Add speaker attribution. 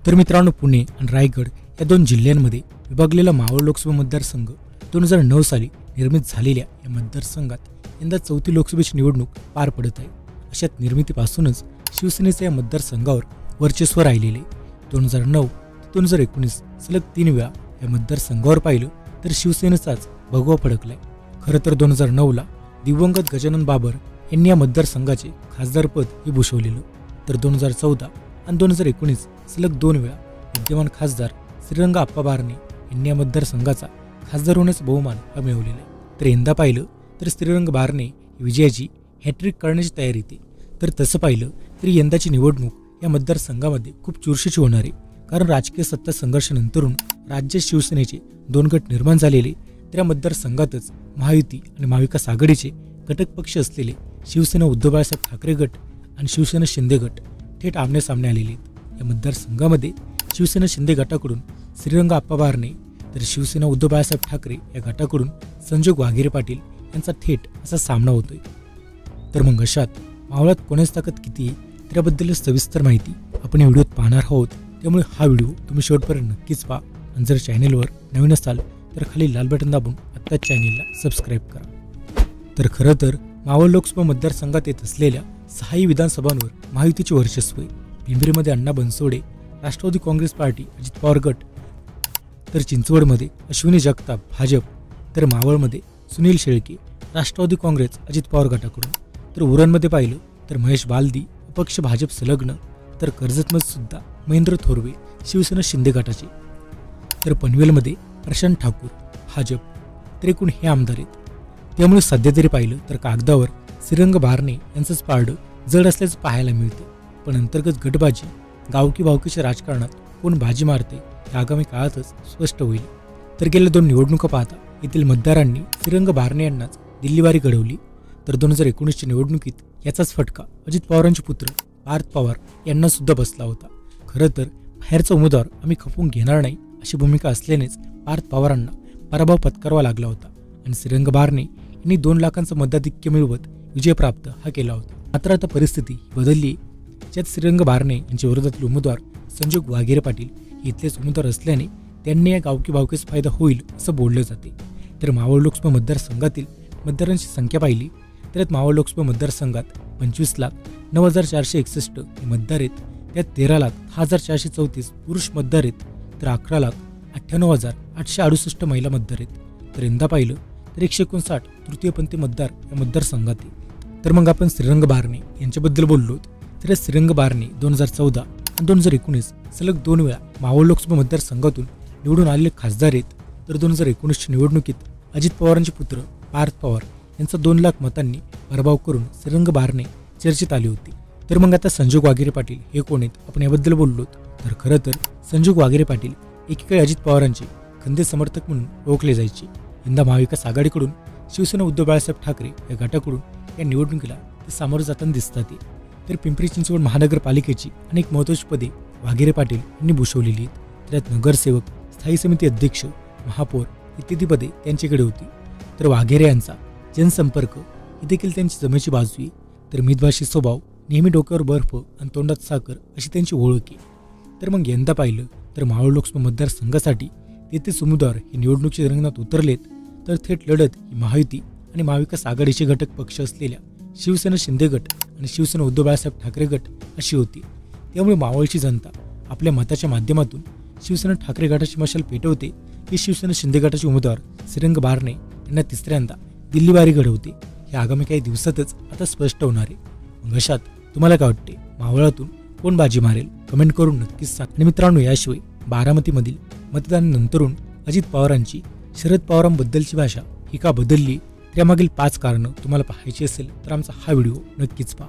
Speaker 1: तर मित्रांनो, पुणे आणि रायगड या दोन जिल्ह्यांमध्ये विभागलेला मावळ लोकसभा मतदारसंघ 2009 साली निर्मित झालेल्या या मतदारसंघात यंदा चौथी लोकसभेची निवडणूक पार पडत आहे. अशात निर्मितीपासूनच शिवसेनेचे या मतदारसंघावर वर्चस्व राहिलेले. 2009 ते 2019 सलग 3 वेळा या मतदारसंघावर पाहिलं तर शिवसेनेचाच भगवा फडकलाय. खरं तर 2009ला दिवंगत गजानन बाबर यांनी या मतदारसंघाचे खासदारपद हे भूषवलेलं. तर 2014 आणि 2019 सलग 2 वेळा विद्यमान खासदार श्रीरंग आप्पा बारणे यांनी या मतदारसंघाचा खासदार होण्याचा बहुमान हा मिळवलेला आहे. तर यंदा पाहिलं तर श्रीरंग बारणे विजयाची हॅट्रिक करण्याची तयारी येते. तर तसं पाहिलं तरी यंदाची निवडणूक या मतदारसंघामध्ये खूप चुरशीची होणार आहे. कारण राजकीय सत्ता संघर्षानंतरून राज्यात शिवसेनेचे 2 गट निर्माण झालेले. तर या मतदारसंघातच महायुती आणि महाविकास आघाडीचे घटक पक्ष असलेले शिवसेना उद्धव बाळासाहेब ठाकरे गट आणि शिवसेना शिंदे गट थेट आमनेसामने आलेले आहेत. या मतदारसंघामध्ये शिवसेना शिंदे गटाकडून श्रीरंग आप्पा बारणे तर शिवसेना उद्धव बाळासाहेब ठाकरे या गटाकडून संजोग वाघेरे पाटील यांचा थेट असा सामना होतोय. तर मग अशात मावळात कोणाची ताकद किती आहे त्याबद्दल सविस्तर माहिती आपण या व्हिडिओत पाहणार आहोत. त्यामुळे हा व्हिडिओ तुम्ही शेवटपर्यंत नक्कीच पहा आणि जर चॅनेलवर नवीन असाल तर खाली लाल बटन दाबून आत्ताच चॅनेलला सबस्क्राईब करा. तर खरं तर मावळ लोकसभा मतदारसंघात येत असलेल्या 6 विधानसभांवर महायुतीचे वर्चस्व आहे. पिंपरीमध्ये अण्णा बनसोडे राष्ट्रवादी काँग्रेस पार्टी अजित पवार गट, तर चिंचवडमध्ये अश्विनी जगताप भाजप, तर मावळमध्ये सुनील शेळके राष्ट्रवादी काँग्रेस अजित पवार गटाकडून, तर उरणमध्ये पाहिलं तर महेश बालदी अपक्ष भाजप संलग्न, तर कर्जतमध्ये सुद्धा महेंद्र थोरवे शिवसेना शिंदे गटाचे, तर पनवेलमध्ये प्रशांत ठाकूर भाजप. तर एकूण हे आमदार आहेत. त्यामुळे सध्या तरी पाहिलं तर कागदावर श्रीरंग बारणे यांचंच पारडं जड असल्याचं पाहायला मिळते. पण अंतर्गत गटबाजी गावकी भावकीच्या राजकारणात कोण बाजी मारते हे आगामी काळातच स्पष्ट होईल. तर गेल्या 2 निवडणुका पाहता येथील मतदारांनी श्रीरंग बारणे यांनाच दिल्लीवारी घडवली. तर 2019च्या निवडणुकीत याचाच फटका अजित पवारांचे पुत्र पार्थ पवार यांना सुद्धा बसला होता. खरं तर बाहेरचा उमेदवार आम्ही खपवून घेणार नाही अशी भूमिका असल्यानेच पार्थ पवारांना पराभव पत्करावा लागला होता आणि श्रीरंग बारणे यांनी 2 लाखांचं मताधिक्य मिळवत विजय प्राप्त हा केला होता. मात्र आता परिस्थिती बदलली, ज्यात श्रीरंग बारणे यांच्या विरोधातील उमेदवार संजोग वाघेरे पाटील इथलेच उमेदवार असल्याने त्यांनी या गावकी भावकीस फायदा होईल असं बोललं जाते. तर मावळ लोकसभा मतदारसंघातील मतदारांची संख्या पाहिली तर यात मावळ लोकसभा मतदारसंघात 25,09,461 हे मतदार आहेत. त्यात 13,10,434 पुरुष मतदार आहेत, तर 11,98,868 महिला मतदार आहेत. तर यंदा पाहिलं तर 159 तृतीयपंथी मतदार या मतदारसंघात आहे. तर मग आपण श्रीरंग बारणे यांच्याबद्दल बोललो तर श्रीरंग बारणे 2014 आणि 2019 सलग 2 वेळा मावळ लोकसभा मतदारसंघातून निवडून आलेले खासदार आहेत. तर 2019च्या निवडणुकीत अजित पवारांचे पुत्र पार्थ पवार यांचा 2 लाख मतांनी पराभव करून श्रीरंग बारणे चर्चेत आले होते. तर मग आता संजोग वाघेरे पाटील हे कोण आहेत आपण याबद्दल बोललो. तर खरं तर संजोग वाघेरे पाटील एकीकडे अजित पवारांचे खंदे समर्थक म्हणून ओळखले जायचे. यंदा महाविकास आघाडीकडून शिवसेना उद्धव बाळासाहेब ठाकरे या गटाकडून या निवडणुकीला ते सामोरं जाताना दिसतात. तर पिंपरी चिंचवड महानगरपालिकेची अनेक महत्त्वाची पदे वाघेरे पाटील यांनी भूषवलेली आहेत. त्यात नगरसेवक, स्थायी समिती अध्यक्ष, महापौर इत्यादी पदे त्यांच्याकडे होती. तर वाघेरे यांचा जनसंपर्क ही देखील त्यांची जमेची बाजू आहे. तर मितभाषी स्वभाव, नेहमी डोक्यावर बर्फ आणि तोंडात साखर अशी त्यांची ओळख आहे. तर मग यंदा पाहिलं तर मावळ लोकसभा मतदारसंघासाठी तेथेच उमेदवार हे निवडणुकीच्या रिंगणात उतरलेत. तर थेट लढत ही महायुती आणि महाविकास आघाडीचे घटक पक्ष असलेल्या शिवसेना शिंदे गट आणि शिवसेना उद्धव बाळासाहेब ठाकरे गट अशी होती. त्यामुळे मावळची जनता आपल्या मताच्या माध्यमातून शिवसेना ठाकरे गटाची मशाल पेटवते की शिवसेना शिंदे गटाचे उमेदवार श्रीरंग बारणे यांना तिसऱ्यांदा दिल्लीवारी घडवते हे आगामी काही दिवसातच आता स्पष्ट होणार आहे. मग अशात तुम्हाला काय वाटते, मावळातून कोण बाजी मारेल कमेंट करून नक्कीच सांगा. आणि मित्रांनो, याशिवाय बारामतीमधील मतदानानंतरून अजित पवारांची शरद पवारांबद्दलची भाषा ही का बदलली त्यामागील 5 कारणं तुम्हाला पाहायची असेल तर आमचा हा व्हिडिओ नक्कीच पहा.